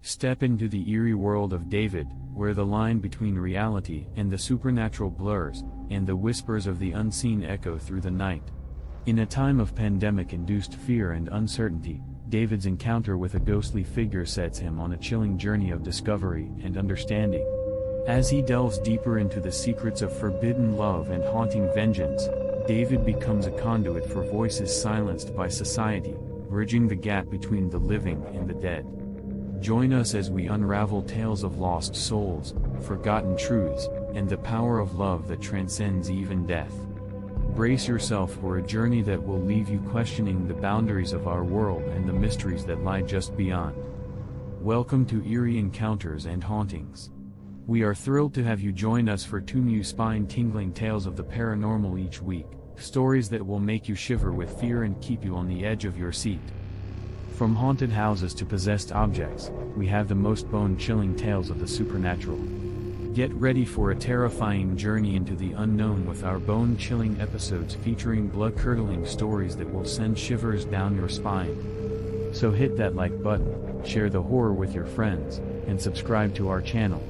Step into the eerie world of David, where the line between reality and the supernatural blurs, and the whispers of the unseen echo through the night. In a time of pandemic-induced fear and uncertainty, David's encounter with a ghostly figure sets him on a chilling journey of discovery and understanding. As he delves deeper into the secrets of forbidden love and haunting vengeance, David becomes a conduit for voices silenced by society, bridging the gap between the living and the dead. Join us as we unravel tales of lost souls, forgotten truths, and the power of love that transcends even death. Brace yourself for a journey that will leave you questioning the boundaries of our world and the mysteries that lie just beyond. Welcome to Eerie Encounters and Hauntings. We are thrilled to have you join us for 2 new spine-tingling tales of the paranormal each week, stories that will make you shiver with fear and keep you on the edge of your seat. From haunted houses to possessed objects, we have the most bone-chilling tales of the supernatural. Get ready for a terrifying journey into the unknown with our bone-chilling episodes featuring blood-curdling stories that will send shivers down your spine. So hit that like button, share the horror with your friends, and subscribe to our channel.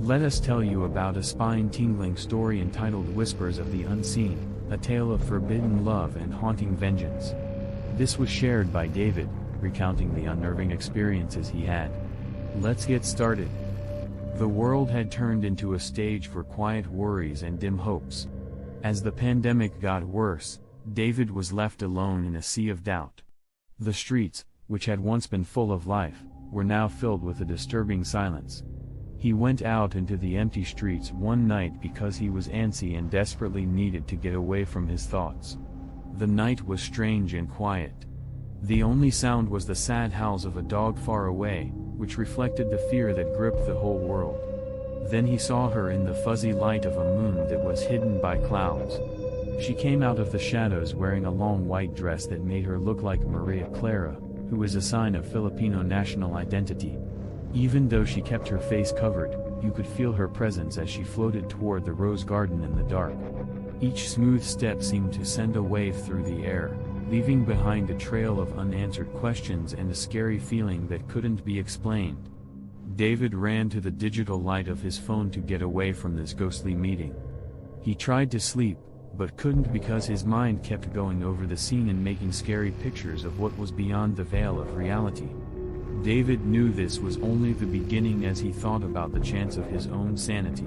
Let us tell you about a spine-tingling story entitled Whispers of the Unseen, a tale of forbidden love and haunting vengeance. This was shared by David, recounting the unnerving experiences he had. Let's get started. The world had turned into a stage for quiet worries and dim hopes. As the pandemic got worse, David was left alone in a sea of doubt. The streets, which had once been full of life, were now filled with a disturbing silence. He went out into the empty streets one night because he was antsy and desperately needed to get away from his thoughts. The night was strange and quiet. The only sound was the sad howls of a dog far away, which reflected the fear that gripped the whole world. Then he saw her in the fuzzy light of a moon that was hidden by clouds. She came out of the shadows wearing a long white dress that made her look like Maria Clara, who is a sign of Filipino national identity. Even though she kept her face covered, you could feel her presence as she floated toward the rose garden in the dark. Each smooth step seemed to send a wave through the air, leaving behind a trail of unanswered questions and a scary feeling that couldn't be explained. David ran to the digital light of his phone to get away from this ghostly meeting. He tried to sleep, but couldn't because his mind kept going over the scene and making scary pictures of what was beyond the veil of reality. David knew this was only the beginning as he thought about the chance of his own sanity.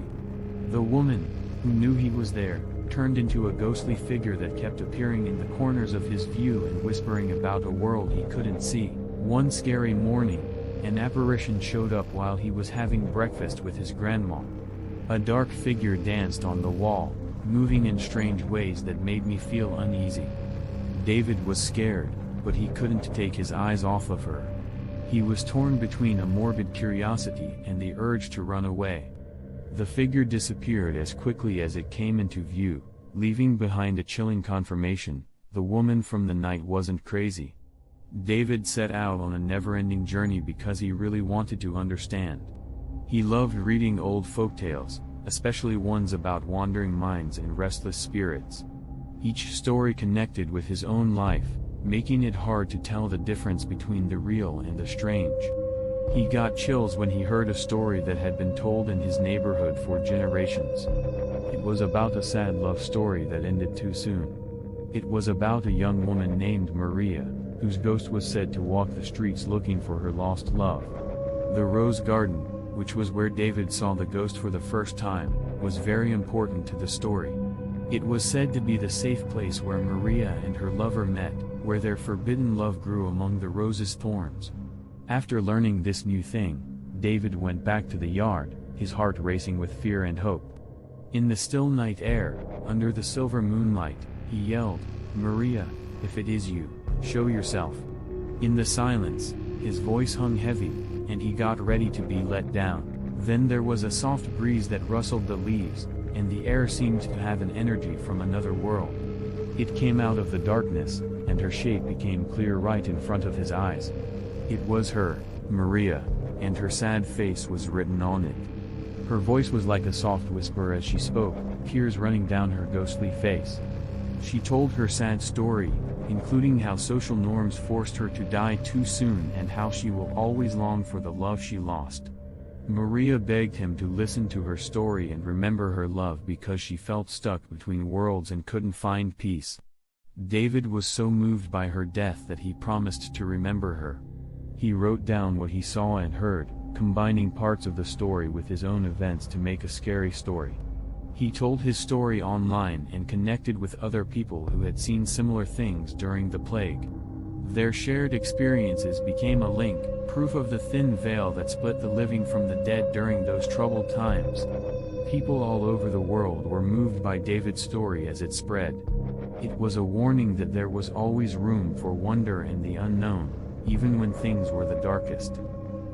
The woman, who knew he was there, turned into a ghostly figure that kept appearing in the corners of his view and whispering about a world he couldn't see. One scary morning, an apparition showed up while he was having breakfast with his grandma. A dark figure danced on the wall, moving in strange ways that made me feel uneasy. David was scared, but he couldn't take his eyes off of her. He was torn between a morbid curiosity and the urge to run away. The figure disappeared as quickly as it came into view, leaving behind a chilling confirmation: the woman from the night wasn't crazy. David set out on a never-ending journey because he really wanted to understand. He loved reading old folktales, especially ones about wandering minds and restless spirits. Each story connected with his own life, making it hard to tell the difference between the real and the strange. He got chills when he heard a story that had been told in his neighborhood for generations. It was about a sad love story that ended too soon. It was about a young woman named Maria, whose ghost was said to walk the streets looking for her lost love. The Rose Garden, which was where David saw the ghost for the first time, was very important to the story. It was said to be the safe place where Maria and her lover met, where their forbidden love grew among the rose's thorns. After learning this new thing, David went back to the yard, his heart racing with fear and hope. In the still night air, under the silver moonlight, he yelled, "Maria, if it is you, show yourself." In the silence, his voice hung heavy, and he got ready to be let down. Then there was a soft breeze that rustled the leaves, and the air seemed to have an energy from another world. It came out of the darkness, and her shape became clear right in front of his eyes. It was her, Maria, and her sad face was written on it. Her voice was like a soft whisper as she spoke, tears running down her ghostly face. She told her sad story, including how social norms forced her to die too soon and how she will always long for the love she lost. Maria begged him to listen to her story and remember her love because she felt stuck between worlds and couldn't find peace. David was so moved by her death that he promised to remember her. He wrote down what he saw and heard, combining parts of the story with his own events to make a scary story. He told his story online and connected with other people who had seen similar things during the plague. Their shared experiences became a link, proof of the thin veil that split the living from the dead during those troubled times. People all over the world were moved by David's story as it spread. It was a warning that there was always room for wonder and the unknown, even when things were the darkest.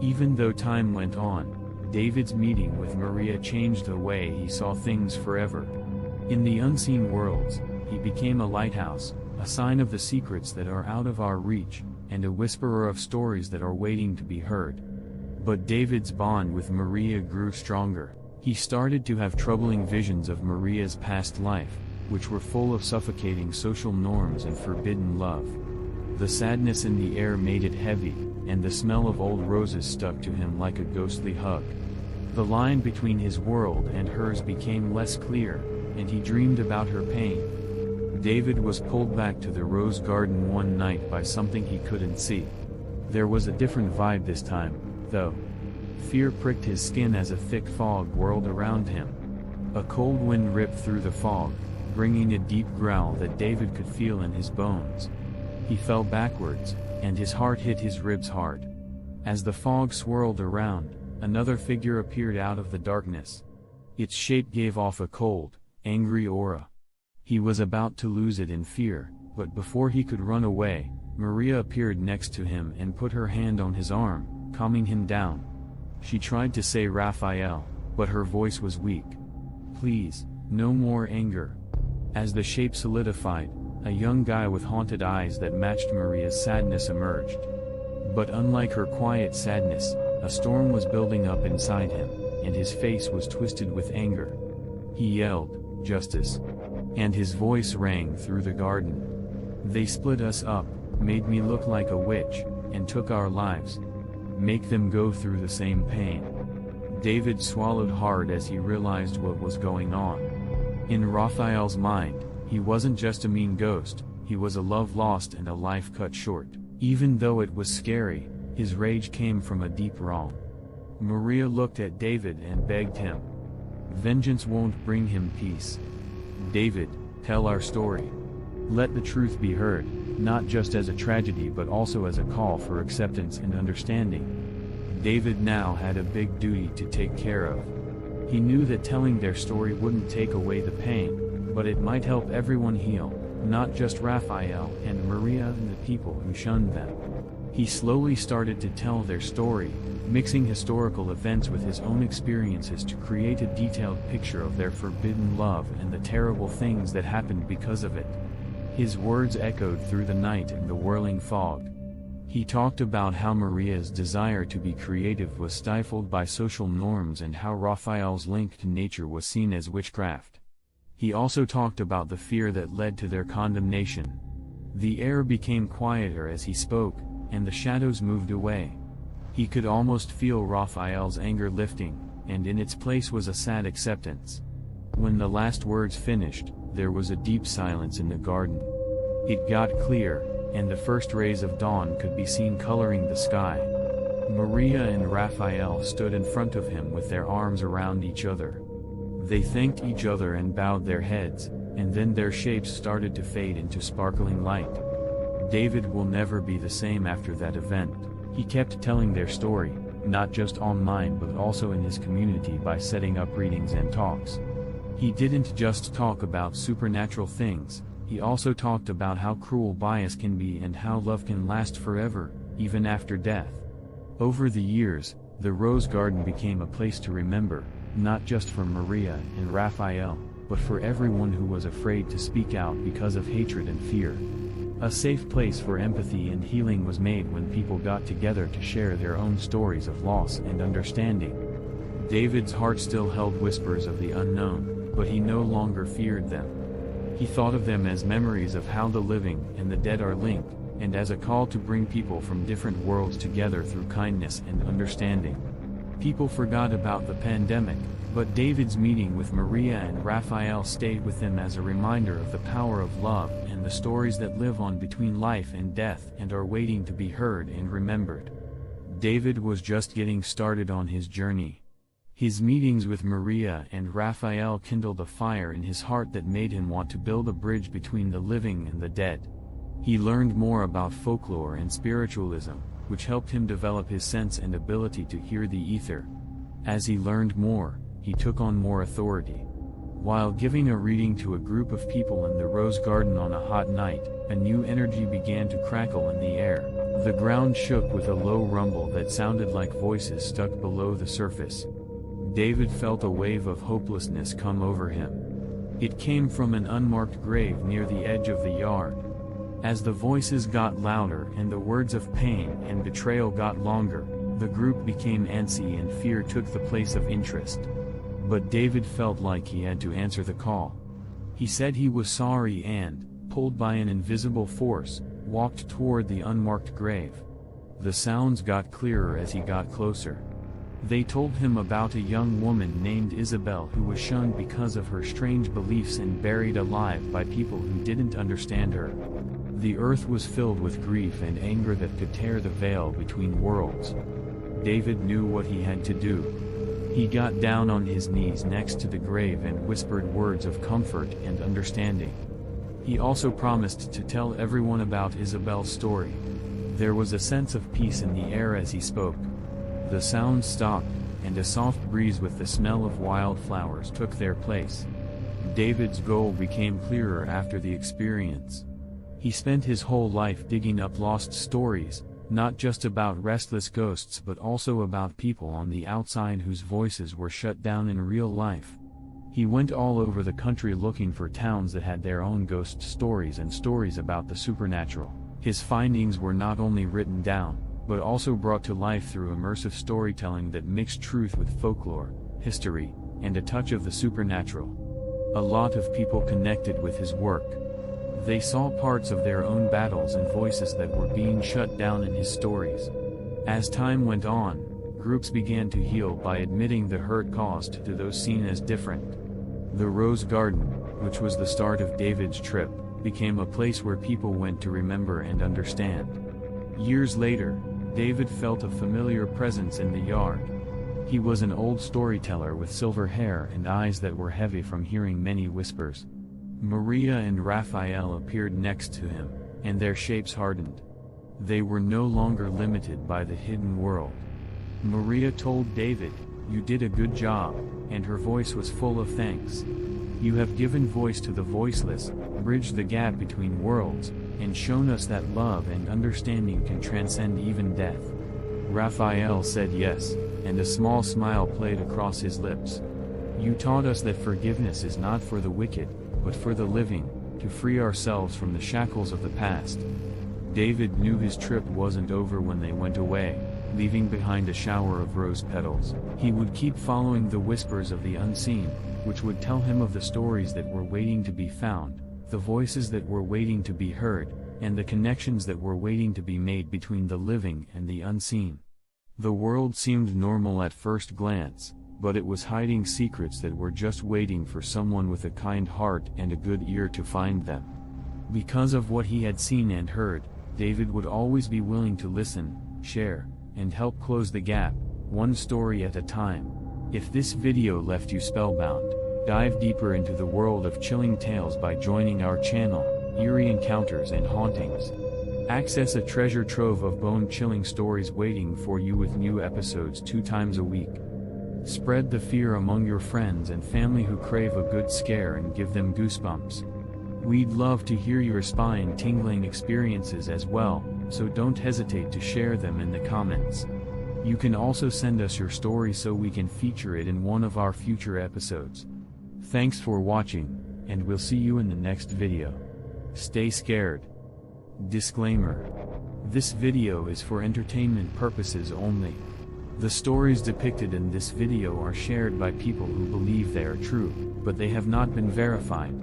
Even though time went on, David's meeting with Maria changed the way he saw things forever. In the unseen worlds, he became a lighthouse, a sign of the secrets that are out of our reach, and a whisperer of stories that are waiting to be heard. But David's bond with Maria grew stronger. He started to have troubling visions of Maria's past life, which were full of suffocating social norms and forbidden love. The sadness in the air made it heavy, and the smell of old roses stuck to him like a ghostly hug. The line between his world and hers became less clear, and he dreamed about her pain. David was pulled back to the rose garden one night by something he couldn't see. There was a different vibe this time, though. Fear pricked his skin as a thick fog whirled around him. A cold wind ripped through the fog, bringing a deep growl that David could feel in his bones. He fell backwards, and his heart hit his ribs hard. As the fog swirled around, another figure appeared out of the darkness. Its shape gave off a cold, angry aura. He was about to lose it in fear, but before he could run away, Maria appeared next to him and put her hand on his arm, calming him down. She tried to say Raphael, but her voice was weak. "Please, no more anger." As the shape solidified, a young guy with haunted eyes that matched Maria's sadness emerged. But unlike her quiet sadness, a storm was building up inside him, and his face was twisted with anger. He yelled, "Justice!" And his voice rang through the garden. "They split us up, made me look like a witch, and took our lives. Make them go through the same pain." David swallowed hard as he realized what was going on. In Raphael's mind, he wasn't just a mean ghost, he was a love lost and a life cut short. Even though it was scary, his rage came from a deep wrong. Maria looked at David and begged him. "Vengeance won't bring him peace. David, tell our story. Let the truth be heard, not just as a tragedy but also as a call for acceptance and understanding." David now had a big duty to take care of. He knew that telling their story wouldn't take away the pain, but it might help everyone heal, not just Raphael and Maria and the people who shunned them. He slowly started to tell their story, mixing historical events with his own experiences to create a detailed picture of their forbidden love and the terrible things that happened because of it. His words echoed through the night and the whirling fog. He talked about how Maria's desire to be creative was stifled by social norms and how Raphael's link to nature was seen as witchcraft. He also talked about the fear that led to their condemnation. The air became quieter as he spoke, and the shadows moved away. He could almost feel Raphael's anger lifting, and in its place was a sad acceptance. When the last words finished, there was a deep silence in the garden. It got clear, and the first rays of dawn could be seen coloring the sky. Maria and Raphael stood in front of him with their arms around each other. They thanked each other and bowed their heads, and then their shapes started to fade into sparkling light. David will never be the same after that event. He kept telling their story, not just online but also in his community by setting up readings and talks. He didn't just talk about supernatural things, he also talked about how cruel bias can be and how love can last forever, even after death. Over the years, the Rose Garden became a place to remember, not just for Maria and Raphael, but for everyone who was afraid to speak out because of hatred and fear. A safe place for empathy and healing was made when people got together to share their own stories of loss and understanding. David's heart still held whispers of the unknown, but he no longer feared them. He thought of them as memories of how the living and the dead are linked, and as a call to bring people from different worlds together through kindness and understanding. People forgot about the pandemic, but David's meeting with Maria and Raphael stayed with them as a reminder of the power of love and the stories that live on between life and death and are waiting to be heard and remembered. David was just getting started on his journey. His meetings with Maria and Raphael kindled a fire in his heart that made him want to build a bridge between the living and the dead. He learned more about folklore and spiritualism, which helped him develop his sense and ability to hear the ether. As he learned more, he took on more authority. While giving a reading to a group of people in the rose garden on a hot night, a new energy began to crackle in the air. The ground shook with a low rumble that sounded like voices stuck below the surface. David felt a wave of hopelessness come over him. It came from an unmarked grave near the edge of the yard. As the voices got louder and the words of pain and betrayal got longer, the group became antsy and fear took the place of interest. But David felt like he had to answer the call. He said he was sorry and, pulled by an invisible force, walked toward the unmarked grave. The sounds got clearer as he got closer. They told him about a young woman named Isabel who was shunned because of her strange beliefs and buried alive by people who didn't understand her. The earth was filled with grief and anger that could tear the veil between worlds. David knew what he had to do. He got down on his knees next to the grave and whispered words of comfort and understanding. He also promised to tell everyone about Isabel's story. There was a sense of peace in the air as he spoke. The sound stopped, and a soft breeze with the smell of wildflowers took their place. David's goal became clearer after the experience. He spent his whole life digging up lost stories, not just about restless ghosts but also about people on the outside whose voices were shut down in real life. He went all over the country looking for towns that had their own ghost stories and stories about the supernatural. His findings were not only written down, but also brought to life through immersive storytelling that mixed truth with folklore, history, and a touch of the supernatural. A lot of people connected with his work. They saw parts of their own battles and voices that were being shut down in his stories. As time went on, groups began to heal by admitting the hurt caused to those seen as different. The Rose Garden, which was the start of David's trip, became a place where people went to remember and understand. Years later, David felt a familiar presence in the yard. He was an old storyteller with silver hair and eyes that were heavy from hearing many whispers. Maria and Raphael appeared next to him, and their shapes hardened. They were no longer limited by the hidden world. Maria told David, "You did a good job," and her voice was full of thanks. "You have given voice to the voiceless, bridged the gap between worlds, and shown us that love and understanding can transcend even death." Raphael said yes, and a small smile played across his lips. "You taught us that forgiveness is not for the wicked, but for the living, to free ourselves from the shackles of the past." David knew his trip wasn't over when they went away, leaving behind a shower of rose petals. He would keep following the whispers of the unseen, which would tell him of the stories that were waiting to be found, the voices that were waiting to be heard, and the connections that were waiting to be made between the living and the unseen. The world seemed normal at first glance, but it was hiding secrets that were just waiting for someone with a kind heart and a good ear to find them. Because of what he had seen and heard, David would always be willing to listen, share, and help close the gap, one story at a time. If this video left you spellbound, dive deeper into the world of chilling tales by joining our channel, Eerie Encounters and Hauntings. Access a treasure trove of bone-chilling stories waiting for you with new episodes 2 times a week. Spread the fear among your friends and family who crave a good scare and give them goosebumps. We'd love to hear your spine-tingling experiences as well, so don't hesitate to share them in the comments. You can also send us your story so we can feature it in one of our future episodes. Thanks for watching, and we'll see you in the next video. Stay scared. Disclaimer: this video is for entertainment purposes only. The stories depicted in this video are shared by people who believe they are true, but they have not been verified.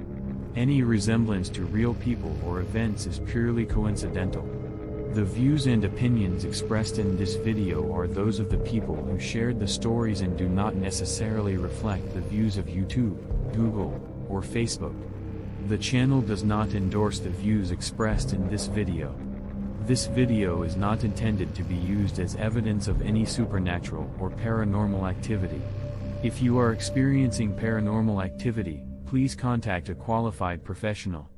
Any resemblance to real people or events is purely coincidental. The views and opinions expressed in this video are those of the people who shared the stories and do not necessarily reflect the views of YouTube, Google, or Facebook. The channel does not endorse the views expressed in this video. This video is not intended to be used as evidence of any supernatural or paranormal activity. If you are experiencing paranormal activity, please contact a qualified professional.